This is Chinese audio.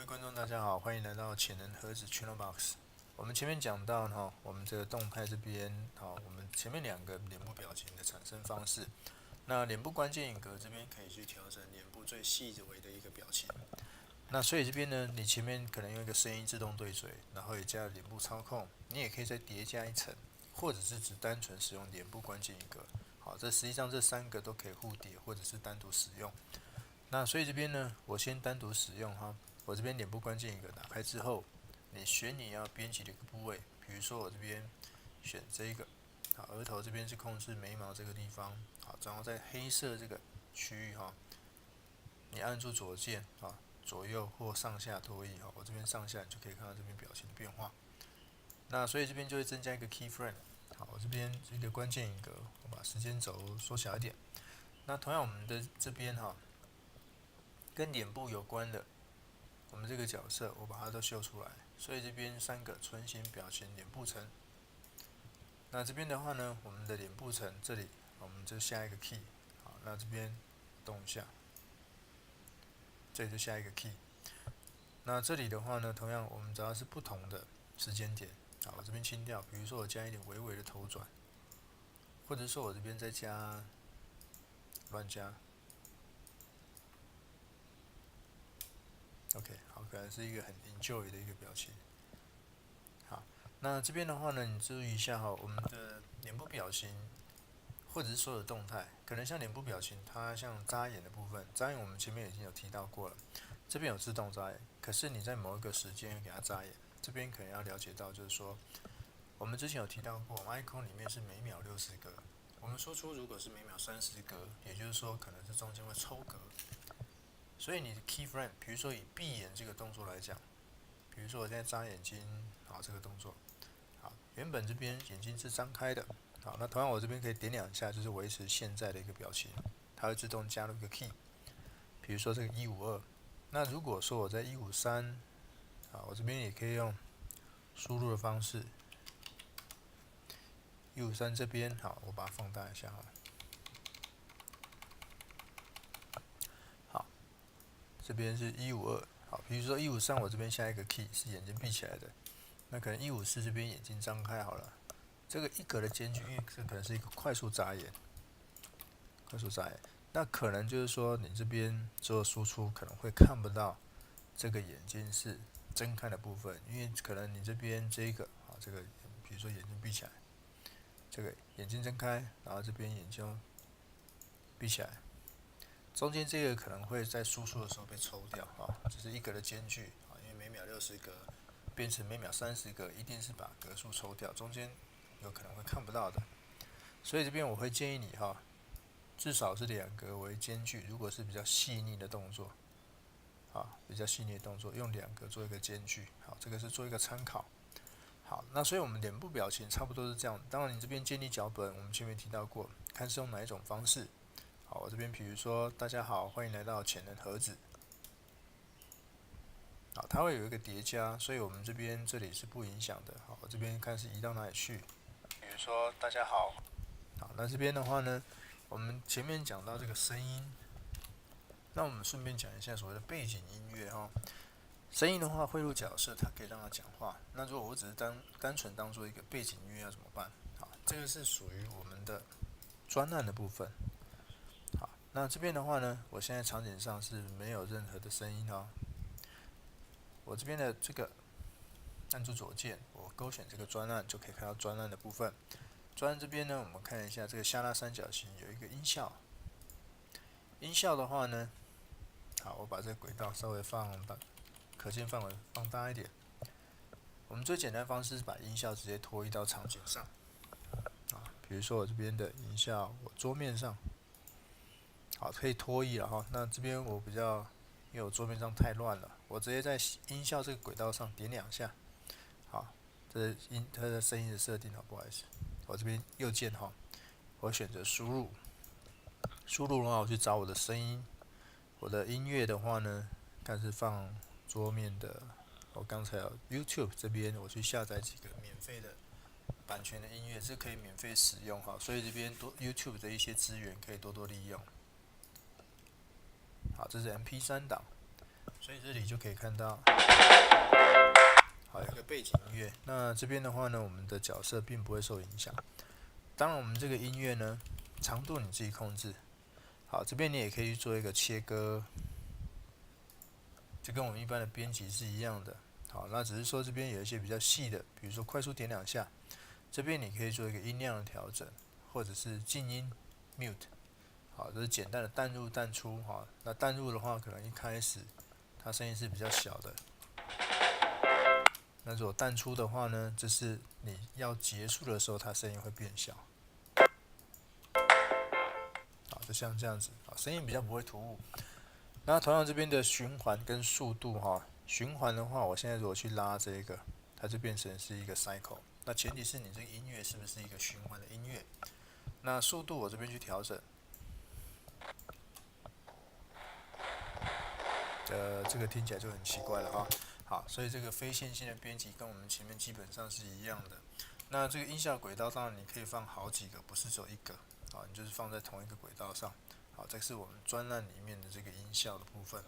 位观众大家好，欢迎来到潜能盒子 Channel Box。我们前面讲到我们这个动态这边我们前面两个脸部表情的产生方式。那脸部关键影格这边可以去调整脸部最细微的一个表情。那所以这边呢，你前面可能用一个声音自动对嘴，然后也加了脸部操控，你也可以再叠加一层，或者是只单纯使用脸部关键影格。好，这实际上这三个都可以互叠，或者是单独使用。那所以这边呢，我先单独使用哈。我这边脸部关键影格打开之后，你选你要编辑的一个部位，比如说我这边选这一个，好，额头这边是控制眉毛这个地方，好，然后在黑色这个区域你按住左键左右或上下拖移我这边上下你就可以看到这边表情的变化。那所以这边就会增加一个 key frame， 好，我这边一个关键影格，我把时间轴缩小一点。那同样我们的这边跟脸部有关的，我们这个角色我把它都秀出来，所以这边三个唇形表情脸部层。那这边的话呢，我们的脸部层这里我们就下一个 key， 好，那这边动一下，这里就下一个 key。那这里的话呢，同样我们只要是不同的时间点，好，我这边清掉，比如说我加一点微微的头转，或者说我这边再加乱加。OK， 好，可能是一个很 enjoy 的一个表情。好，那这边的话呢，你注意一下我们的脸部表情或者是所有的动态，可能像脸部表情，它像眨眼的部分，眨眼我们前面已经有提到过了，这边有自动眨眼，可是你在某一个时间给它眨眼，这边可能要了解到就是说，我们之前有提到过 ，icon 里面是每秒60格，我们说出如果是每秒30格，也就是说可能是中间会抽格。所以你的 key frame， 比如说以闭眼这个动作来讲，比如说我现在眨眼睛，好，这个动作，好，原本这边眼睛是张开的，好，那同样我这边可以点两下，就是维持现在的一个表情，它会自动加入一个 key， 比如说这个152，那如果说我在153，好，我这边也可以用输入的方式，153这边好，我把它放大一下好，这边是152。好，比如说153，我这边下一个 key 是眼睛闭起来的，那可能154这边眼睛张开好了。这个一格的间距，因为这可能是一个快速眨眼，那可能就是说你这边做输出可能会看不到这个眼睛是睁开的部分，因为可能你这边这个这个比如说眼睛闭起来，这个眼睛睁开，然后这边眼睛闭起来。中间这个可能会在输出的时候被抽掉这是一格的间距因为每秒60格变成每秒30格，一定是把格数抽掉，中间有可能会看不到的。所以这边我会建议你至少是2格为间距，如果是比较细腻的动作比较细腻的动作，用2格做一个间距，好，这个是做一个参考。好，那所以我们脸部表情差不多是这样。当然，你这边建立脚本，我们前面提到过，看是用哪一种方式。好，我这边比如说，大家好，欢迎来到潜能盒子。好，它会有一个叠加，所以我们这里是不影响的。好，我这边看是移到哪里去。比如说，大家好。好，那这边的话呢，我们前面讲到这个声音，那我们顺便讲一下所谓的背景音乐声音的话，汇入角色，它可以让它讲话。那如果我只是单纯当做一个背景音乐要怎么办？好，这个是属于我们的专案的部分。好，那这边的话呢，我现在场景上是没有任何的声音我这边的这个按住左键，我勾选这个专案，就可以看到专案的部分。专案这边呢，我们看一下这个下拉三角形有一个音效。音效的话呢，好，我把这个轨道稍微放大，可见范围放大一点。我们最简单的方式是把音效直接拖移到场景上比如说我这边的音效，我桌面上，好，可以拖移了那这边我比较，因为我桌面上太乱了，我直接在音效这个轨道上点2下，好，这是它的声音的设定不好意思，我这边右键我选择输入，的话我去找我的声音，我的音乐的话呢，看是放桌面的，我刚才有 YouTube 这边我去下载几个免费的版权的音乐，是可以免费使用所以这边YouTube 的一些资源可以多多利用。好，这是 MP3 档，所以这里就可以看到，好，有一个背景音乐。那这边的话呢，我们的角色并不会受影响。当然，我们这个音乐呢，长度你自己控制。好，这边你也可以去做一个切割，就跟我们一般的编辑是一样的。好，那只是说这边有一些比较细的，比如说快速点2下，这边你可以做一个音量的调整，或者是静音 mute。好，这是简单的淡入淡出。好，那淡入的话，可能一开始它声音是比较小的。那如果淡出的话呢，就是你要结束的时候，它声音会变小。好，就像这样子，好，声音比较不会突兀。那同样这边的循环跟速度哈，循环的话，我现在如果去拉这个，它就变成是一个 cycle。那前提是你这个音乐是不是一个循环的音乐？那速度我这边去调整。这个听起来就很奇怪了哈。好，所以这个非线性的编辑跟我们前面基本上是一样的。那这个音效轨道当然你可以放好几个，不是只有一个。好，你就是放在同一个轨道上。好，这是我们专栏里面的这个音效的部分。